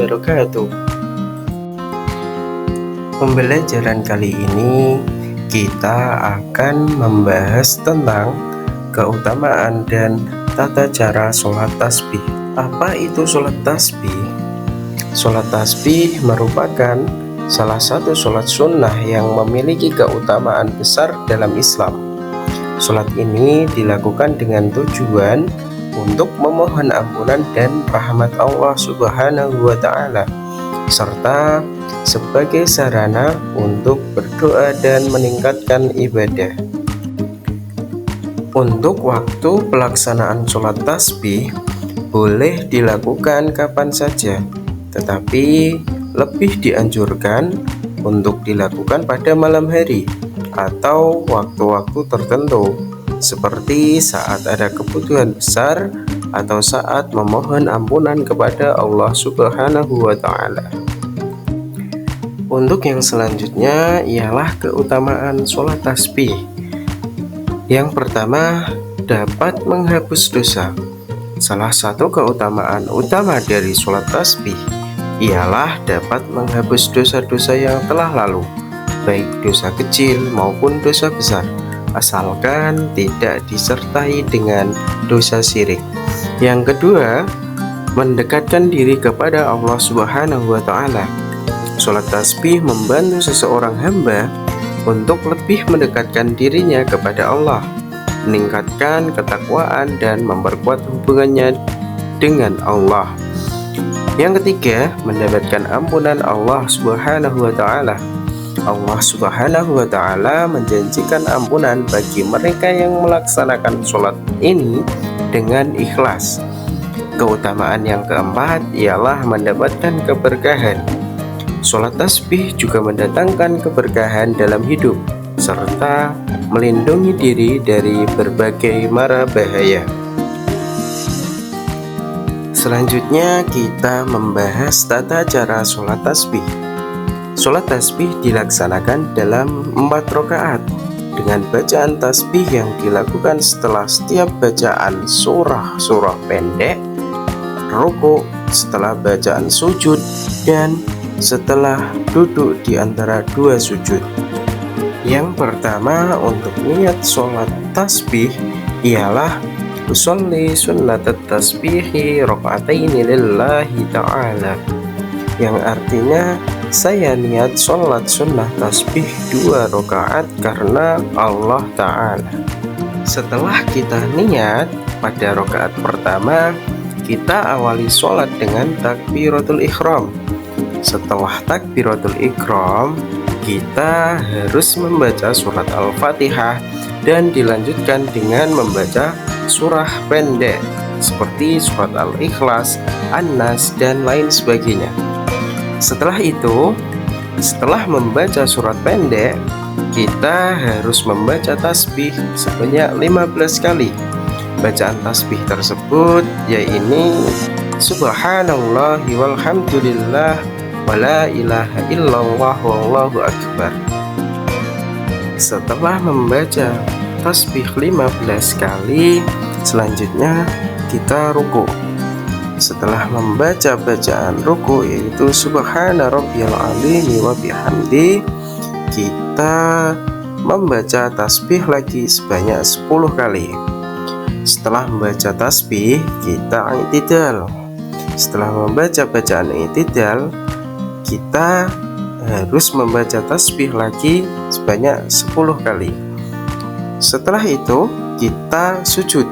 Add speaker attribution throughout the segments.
Speaker 1: wabarakatuh. Pembelajaran kali ini kita akan membahas tentang keutamaan dan tata cara sholat tasbih. Apa itu sholat tasbih? Sholat tasbih merupakan salah satu sholat sunnah yang memiliki keutamaan besar dalam Islam. Sholat ini dilakukan dengan tujuan untuk memohon ampunan dan rahmat Allah Subhanahu wa Ta'ala, serta sebagai sarana untuk berdoa dan meningkatkan ibadah. Untuk waktu pelaksanaan sholat tasbih boleh dilakukan kapan saja, tetapi lebih dianjurkan untuk dilakukan pada malam hari atau waktu-waktu tertentu, seperti saat ada kebutuhan besar atau saat memohon ampunan kepada Allah Subhanahu wa Ta'ala. Untuk yang selanjutnya ialah keutamaan sholat tasbih. Yang pertama, dapat menghapus dosa. Salah satu keutamaan utama dari sholat tasbih ialah dapat menghapus dosa-dosa yang telah lalu, baik dosa kecil maupun dosa besar, asalkan tidak disertai dengan dosa syirik. Yang kedua, mendekatkan diri kepada Allah Subhanahu wa Ta'ala. Sholat tasbih membantu seseorang hamba untuk lebih mendekatkan dirinya kepada Allah, meningkatkan ketakwaan dan memperkuat hubungannya dengan Allah. Yang ketiga, mendapatkan ampunan Allah Subhanahu wa Ta'ala. Allah Subhanahu wa Ta'ala menjanjikan ampunan bagi mereka yang melaksanakan sholat ini dengan ikhlas. Keutamaan yang keempat ialah mendapatkan keberkahan. Sholat tasbih juga mendatangkan keberkahan dalam hidup, serta melindungi diri dari berbagai mara bahaya. Selanjutnya kita membahas tata cara sholat tasbih. Sholat tasbih dilaksanakan dalam 4 rakaat dengan bacaan tasbih yang dilakukan setelah setiap bacaan surah pendek, rukuk, setelah bacaan sujud, dan setelah duduk di antara 2 sujud. Yang pertama, untuk niat sholat tasbih ialah usolli sunnatat tasbihi raka'ataini lillahi ta'ala, yang artinya saya niat sholat sunnah tasbih 2 rakaat karena Allah Ta'ala. Setelah kita niat pada rakaat pertama, kita awali sholat dengan takbiratul ihram. Setelah takbiratul ihram, kita harus membaca surat Al-Fatihah dan dilanjutkan dengan membaca surah pendek seperti surat Al-Ikhlas, An-Nas, dan lain sebagainya. Setelah itu, setelah membaca surat pendek, kita harus membaca tasbih sebanyak 15 kali. Bacaan tasbih tersebut yaitu Subhanallah walhamdulillah wala ilaha illallah wallahu akbar. Setelah membaca tasbih 15 kali, selanjutnya kita ruku. Setelah membaca bacaan ruku yaitu Subhana rabbiyal azim wa bihamdi, kita membaca tasbih lagi sebanyak 10 kali. Setelah membaca tasbih, kita i'tidal. Setelah membaca bacaan i'tidal, kita harus membaca tasbih lagi sebanyak 10 kali. Setelah itu, kita sujud.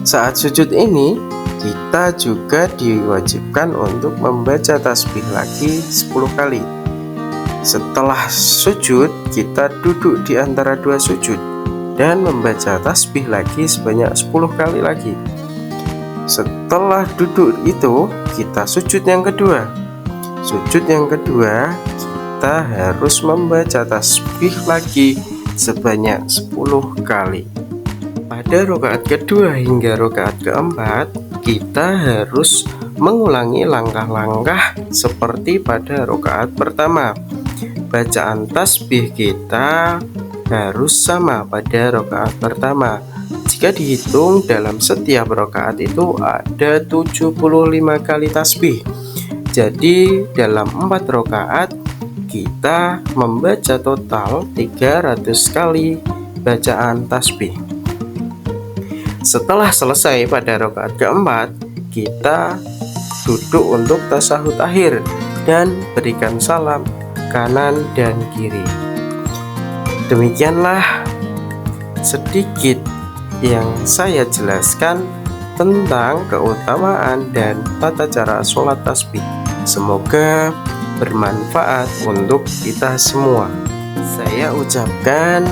Speaker 1: Saat sujud ini, kita juga diwajibkan untuk membaca tasbih lagi 10 kali. Setelah sujud, kita duduk di antara 2 sujud dan membaca tasbih lagi sebanyak 10 kali lagi. Setelah duduk itu, kita sujud yang kedua. Sujud yang kedua, kita harus membaca tasbih lagi sebanyak 10 kali. Pada rakaat kedua hingga rakaat keempat, kita harus mengulangi langkah-langkah seperti pada rakaat pertama. Bacaan tasbih kita harus sama pada rakaat pertama. Jika dihitung dalam setiap rakaat itu ada 75 kali tasbih. Jadi dalam 4 rakaat kita membaca total 300 kali bacaan tasbih. Setelah selesai pada rakaat keempat, kita duduk untuk tasyahud akhir dan berikan salam kanan dan kiri. Demikianlah sedikit yang saya jelaskan tentang keutamaan dan tata cara sholat tasbih. Semoga bermanfaat untuk kita semua. Saya ucapkan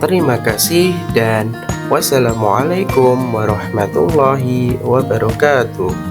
Speaker 1: terima kasih dan wassalamualaikum warahmatullahi wabarakatuh.